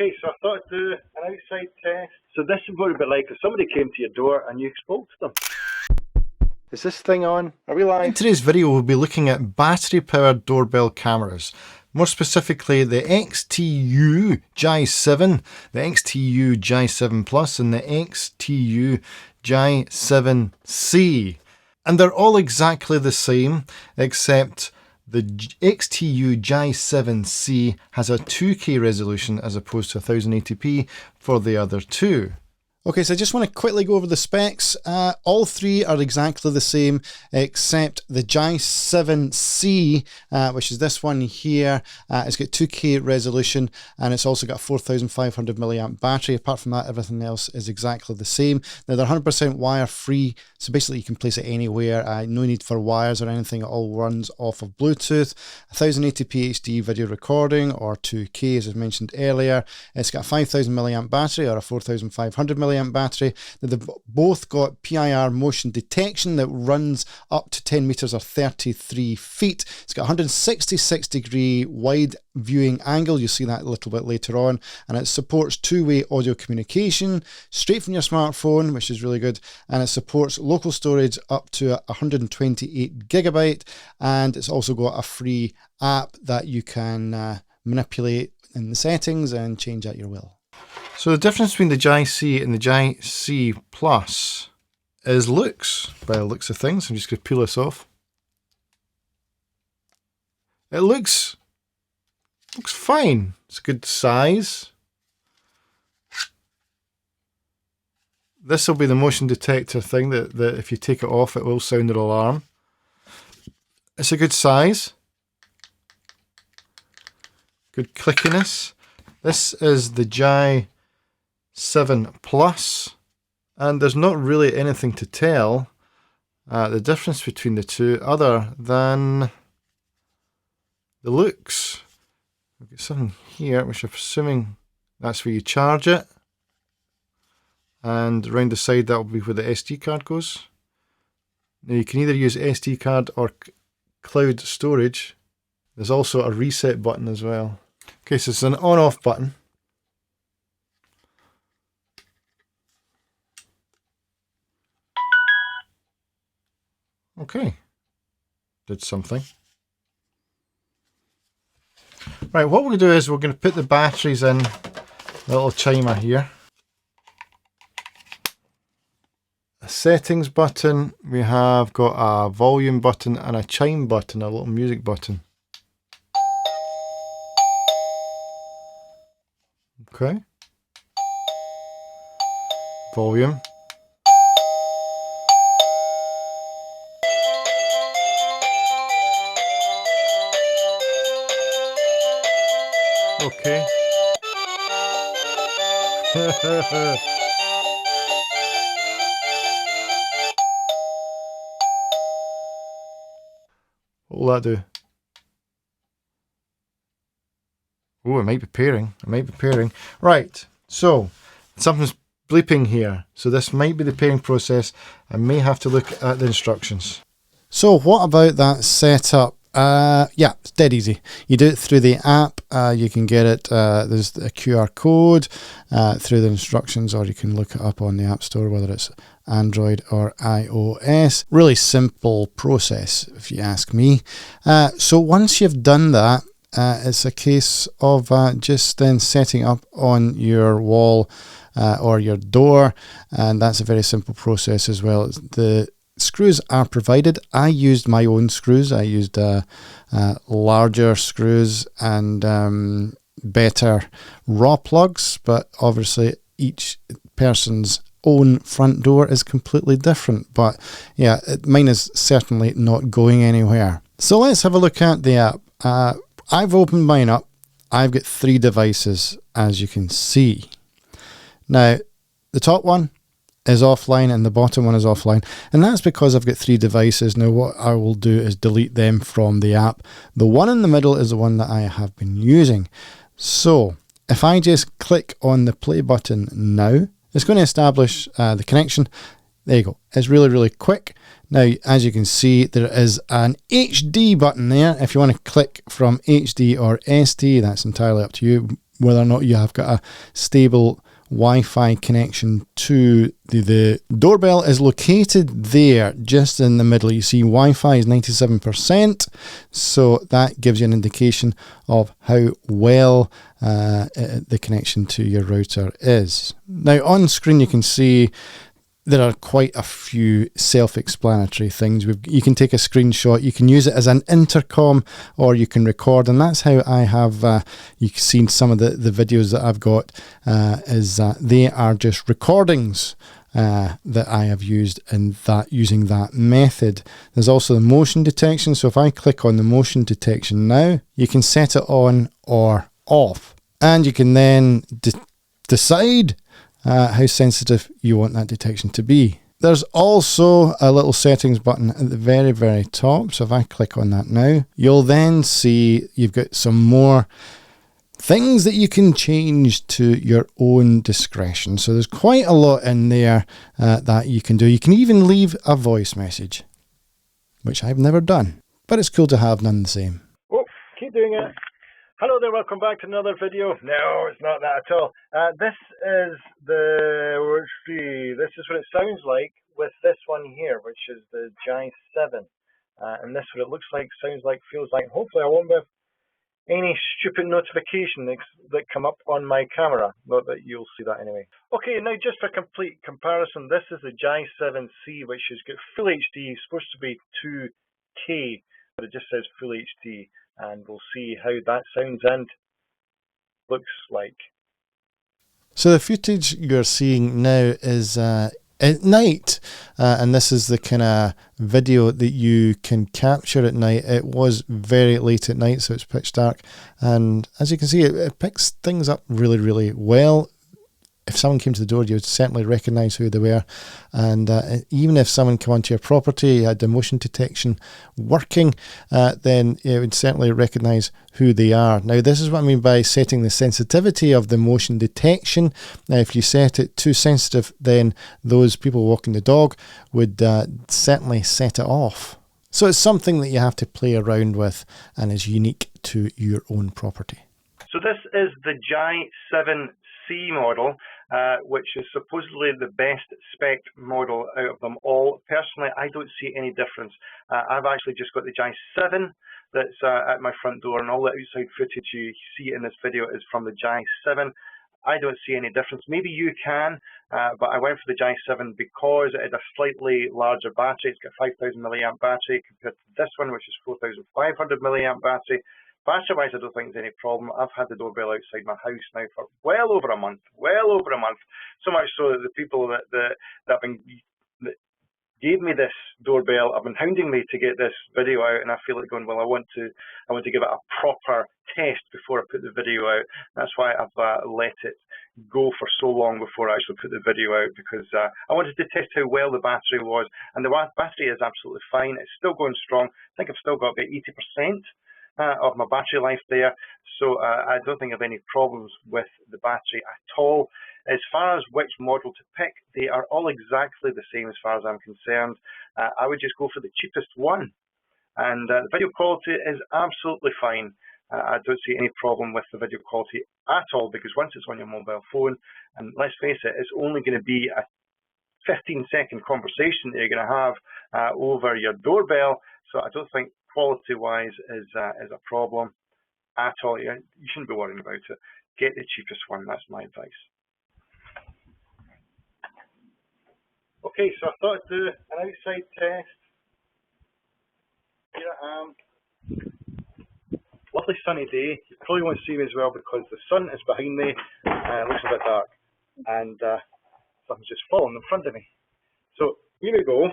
Okay, so I thought I'd do an outside test. So this is what it would be like if somebody came to your door and you spoke to them. Is this thing on? Are we live? In today's video, we'll be looking at battery-powered doorbell cameras. More specifically, the XTU J7, the XTU J7 Plus, and the XTU J7C. And they're all exactly the same, except the XTU J7C has a 2K resolution as opposed to 1080p for the other two. Okay, so I just want to quickly go over the specs. All three are exactly the same, except the J7C, which is this one here. It's got 2K resolution, and it's also got a 4,500 milliamp battery. Apart from that, everything else is exactly the same. Now, they're 100% wire-free, so basically you can place it anywhere. No need for wires or anything. It all runs off of Bluetooth. 1080p HD video recording, or 2K, as I mentioned earlier. It's got a 5,000 milliamp battery, or a 4,500 milliamp battery. They've both got PIR motion detection that runs up to 10 meters or 33 feet. It's got 166-degree wide viewing angle. You'll see that a little bit later on. And it supports two-way audio communication straight from your smartphone, which is really good. And it supports local storage up to 128 gigabyte. And it's also got a free app that you can manipulate in the settings and change at your will. So the difference between the JC and the JC Plus is looks, by the looks of things. I'm just going to peel this off. It looks fine. It's a good size. This will be the motion detector thing that if you take it off, it will sound an alarm. It's a good size. Good clickiness. This is the J7 Plus, and there's not really anything to tell the difference between the two other than the looks. We've got something here which I'm assuming that's where you charge it, and around the side that will be where the SD card goes. Now you can either use SD card or cloud storage. There's also a reset button as well. Okay, so it's an on-off button. Okay, did something. Right, what we're going to do is we're going to put the batteries in the little chimer here. A settings button, we have got a volume button and a chime button, a little music button. Okay. Volume. Okay. What will that do? Oh, it might be pairing. It might be pairing. Right, so something's bleeping here. So this might be the pairing process. I may have to look at the instructions. So what about that setup? Yeah, it's dead easy. You do it through the app. You can get it, there's a QR code through the instructions, or you can look it up on the App Store, whether it's Android or iOS. Really simple process, if you ask me. So once you've done that, it's a case of just then setting up on your wall or your door, and that's a very simple process as well. The screws are provided. I used my own screws. I used larger screws and better raw plugs, but obviously each person's own front door is completely different. But yeah, mine is certainly not going anywhere. So let's have a look at the app. I've opened mine up. I've got 3 devices, as you can see. Now, the top one is offline and the bottom one is offline, and that's because I've got 3 devices. Now what I will do is delete them from the app. The one in the middle is the one that I have been using. So if I just click on the play button now, it's going to establish the connection. There you go. It's really, really quick. Now, as you can see, there is an HD button there. If you want to click from HD or SD, that's entirely up to you. whether or not you have got a stable Wi-Fi connection to the doorbell is located there just in the middle. You see Wi-Fi is 97%, so that gives you an indication of how well the connection to your router is. Now on screen you can see there are quite a few self-explanatory things. You can take a screenshot, you can use it as an intercom, or you can record, and that's how I have, you've seen some of the videos that I've got, they are just recordings that I have used in that, using that method. There's also the motion detection, so if I click on the motion detection now, you can set it on or off, and you can then decide how sensitive you want that detection to be. There's also a little settings button at the very, very top. So if I click on that now, you'll then see you've got some more things that you can change to your own discretion. So there's quite a lot in there that you can do. You can even leave a voice message, which I've never done, but it's cool to have none the same. Oh, keep doing it. Hello there, welcome back to another video. No, it's not that at all. This is let's see, this is what it sounds like with this one here, which is the Jai 7. And this is what it looks like, sounds like, feels like. Hopefully I won't have any stupid notification that come up on my camera. Not that you'll see that anyway. Okay, now just for complete comparison, this is the Jai 7C, which has got full HD, supposed to be 2K, but it just says full HD. And we'll see how that sounds and looks like. So the footage you're seeing now is at night, and this is the kind of video that you can capture at night. It was very late at night, so it's pitch dark, and as you can see, it picks things up really, really well. If someone came to the door, you would certainly recognise who they were, and even if someone came onto your property, had the motion detection working, then you would certainly recognise who they are. Now, this is what I mean by setting the sensitivity of the motion detection. Now, if you set it too sensitive, then those people walking the dog would certainly set it off. So it's something that you have to play around with and is unique to your own property. So this is the Jai 7C model, which is supposedly the best spec model out of them all. Personally, I don't see any difference. I've actually just got the Jai 7 that's at my front door, and all the outside footage you see in this video is from the Jai 7. I don't see any difference. Maybe you can, but I went for the Jai 7 because it had a slightly larger battery. It's got a 5,000 milliamp battery compared to this one, which is 4,500 milliamp battery. Battery-wise, I don't think there's any problem. I've had the doorbell outside my house now for well over a month. So much so that the people that gave me this doorbell have been hounding me to get this video out, and I feel like going, well, I want to give it a proper test before I put the video out. That's why I've let it go for so long before I actually put the video out, because I wanted to test how well the battery was, and the battery is absolutely fine. It's still going strong. I think I've still got about 80% of my battery life there, so I don't think I have any problems with the battery at all. As far as which model to pick, they are all exactly the same as far as I'm concerned. I would just go for the cheapest one, and the video quality is absolutely fine. I don't see any problem with the video quality at all, because once it's on your mobile phone, and let's face it, it's only going to be a 15-second conversation that you're going to have over your doorbell, so I don't think quality-wise is a problem at all. You shouldn't be worrying about it. Get the cheapest one, that's my advice. Okay, so I thought I'd do an outside test. Here I am. Lovely sunny day. You probably won't see me as well because the sun is behind me. It looks a bit dark, and something's just fallen in front of me. So here we go.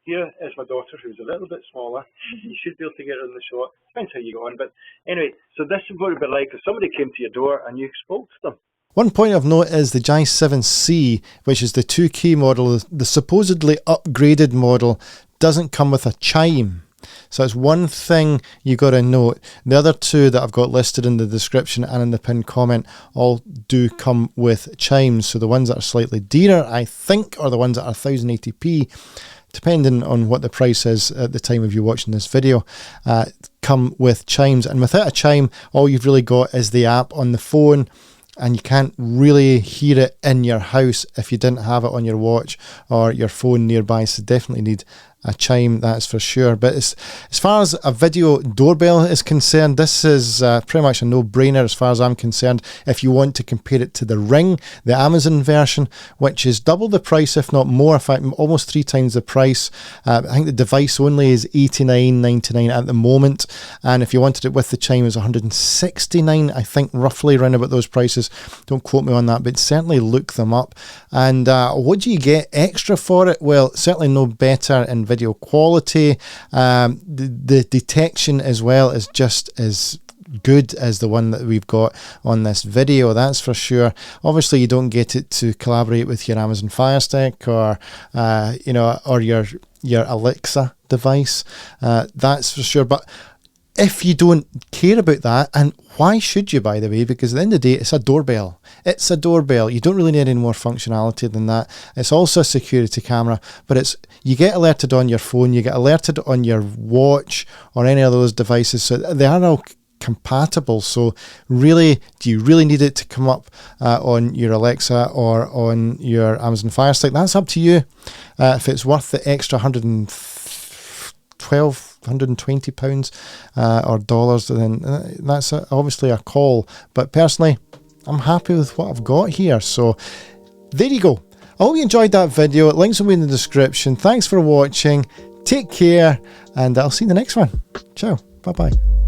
Here is my daughter, who's a little bit smaller. You should be able to get her in the shot. Depends how you go on. But anyway, so this is what it would be like if somebody came to your door and you spoke to them. One point of note is the Jai 7C, which is the 2K model, the supposedly upgraded model, doesn't come with a chime. So it's one thing you got to note. The other two that I've got listed in the description and in the pinned comment all do come with chimes. So the ones that are slightly dearer, I think, are the ones that are 1080p, depending on what the price is at the time of you watching this video, come with chimes, and without a chime, all you've really got is the app on the phone, and you can't really hear it in your house if you didn't have it on your watch or your phone nearby. So definitely need a chime, that's for sure. But as far as a video doorbell is concerned, this is pretty much a no-brainer as far as I'm concerned. If you want to compare it to the Ring, the Amazon version, which is double the price, if not more, in fact almost 3 times the price. I think the device only is $89.99 at the moment, and if you wanted it with the chime, it was $169, I think, roughly around about those prices. Don't quote me on that, but certainly look them up. And what do you get extra for it? Well, certainly no better in video quality. The detection as well is just as good as the one that we've got on this video, that's for sure. Obviously you don't get it to collaborate with your Amazon Fire Stick or or your Alexa device, that's for sure. But if you don't care about that, and why should you, by the way, because at the end of the day, it's a doorbell. It's a doorbell. You don't really need any more functionality than that. It's also a security camera, but you get alerted on your phone, you get alerted on your watch or any of those devices, so they are all compatible. So really, do you really need it to come up on your Alexa or on your Amazon Fire Stick? That's up to you. If it's worth the extra £120 or dollars, then that's obviously a call. But personally, I'm happy with what I've got here. So there you go. I hope you enjoyed that video. Links will be in the description. Thanks for watching. Take care, and I'll see you in the next one. Ciao. Bye-bye.